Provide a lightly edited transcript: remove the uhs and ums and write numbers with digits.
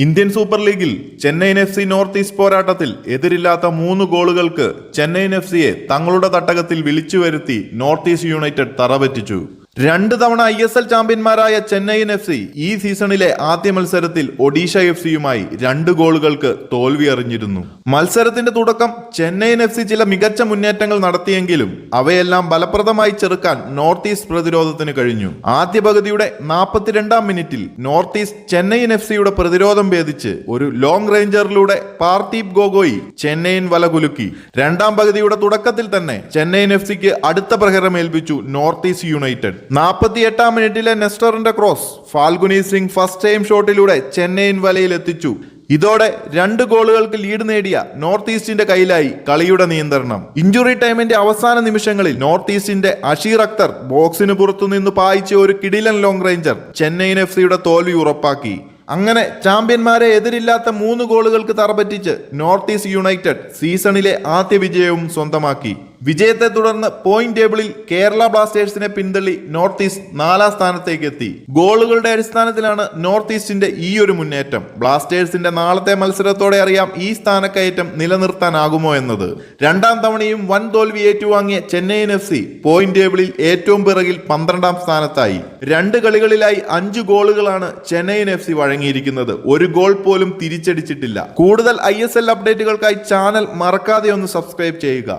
Indian super ലീഗിൽ Chennaiyin FC north east പോരാട്ടത്തിൽ എതിരില്ലാത്ത 3 ഗോളുകൾക്ക് ചെന്നൈയിൻ FCയെ തങ്ങളുടെ തട്ടകത്തിൽ വിളിച്ചു വരുത്തി നോർത്ത് ഈസ്റ്റ് യുണൈറ്റഡ് തറപറ്റിച്ചു. 2 തവണ ISL ചാമ്പ്യന്മാരായ ചെന്നൈയിൻ FC ഈ സീസണിലെ ആദ്യ മത്സരത്തിൽ ഒഡീഷ FCയുമായി 2 ഗോളുകൾക്ക് തോൽവി അറിഞ്ഞിരുന്നു. മത്സരത്തിന്റെ തുടക്കം ചെന്നൈയിൻ FC ചില മികച്ച മുന്നേറ്റങ്ങൾ നടത്തിയെങ്കിലും അവയെല്ലാം ഫലപ്രദമായി ചെറുക്കാൻ നോർത്ത് ഈസ്റ്റ് പ്രതിരോധത്തിന് കഴിഞ്ഞു. ആദ്യ പകുതിയുടെ 42-ാം മിനിറ്റിൽ നോർത്ത് ഈസ്റ്റ് ചെന്നൈയിൻ FCയുടെ പ്രതിരോധം ഭേദിച്ച് ഒരു ലോങ് റേഞ്ചറിലൂടെ പാർത്തീപ് ഗോഗോയി ചെന്നൈയിൻ വലകുലുക്കി. 2-ാം പകുതിയുടെ തുടക്കത്തിൽ തന്നെ ചെന്നൈയിൻ FCക്ക് അടുത്ത പ്രഹരമേൽപ്പിച്ചു നോർത്ത് ഈസ്റ്റ് യുണൈറ്റഡ്. 48-ാം മിനിറ്റിലെ നെസ്റ്ററിന്റെ cross Falguni Singh first time ഷോട്ടിലൂടെ ചെന്നൈയിൻ വലയിൽ എത്തിച്ചു. ഇതോടെ 2 ഗോളുകൾക്ക് ലീഡ് നേടിയ നോർത്ത് ഈസ്റ്റിന്റെ കയ്യിലായി കളിയുടെ നിയന്ത്രണം. ഇഞ്ചുറി ടൈമിന്റെ അവസാന നിമിഷങ്ങളിൽ നോർത്ത് ഈസ്റ്റിന്റെ അഷീർ അക്തർ ബോക്സിന് പുറത്തുനിന്ന് പായിച്ച ഒരു കിടിലൻ ലോങ് റേഞ്ചർ ചെന്നൈയിൻ FCയുടെ തോൽവി ഉറപ്പാക്കി. അങ്ങനെ ചാമ്പ്യന്മാരെ എതിരില്ലാത്ത 3 ഗോളുകൾക്ക് തറപറ്റിച്ച് നോർത്ത് ഈസ്റ്റ് യുണൈറ്റഡ് സീസണിലെ ആദ്യ വിജയവും സ്വന്തമാക്കി. വിജയത്തെ തുടർന്ന് പോയിന്റ് ടേബിളിൽ കേരള ബ്ലാസ്റ്റേഴ്സിനെ പിന്തള്ളി നോർത്ത് ഈസ്റ്റ് 4-ാം സ്ഥാനത്തേക്ക് എത്തി. ഗോളുകളുടെ അടിസ്ഥാനത്തിലാണ് നോർത്ത് ഈസ്റ്റിന്റെ ഈ ഒരു മുന്നേറ്റം. ബ്ലാസ്റ്റേഴ്സിന്റെ നാളത്തെ മത്സരത്തോടെ അറിയാം ഈ സ്ഥാനക്കയറ്റം നിലനിർത്താനാകുമോ എന്നത്. 2-ാം തവണയും വൻ തോൽവി ഏറ്റുവാങ്ങിയ ചെന്നൈയിൻ FC പോയിന്റ് ടേബിളിൽ ഏറ്റവും പിറകിൽ 12-ാം സ്ഥാനത്തായി. 2 കളികളിലായി 5 ഗോളുകളാണ് ചെന്നൈയിൻ FC വഴങ്ങിയിരിക്കുന്നത്. ഒരു ഗോൾ പോലും തിരിച്ചടിച്ചിട്ടില്ല. കൂടുതൽ ISL അപ്ഡേറ്റുകൾക്കായി ചാനൽ മറക്കാതെ ഒന്ന് സബ്സ്ക്രൈബ് ചെയ്യുക.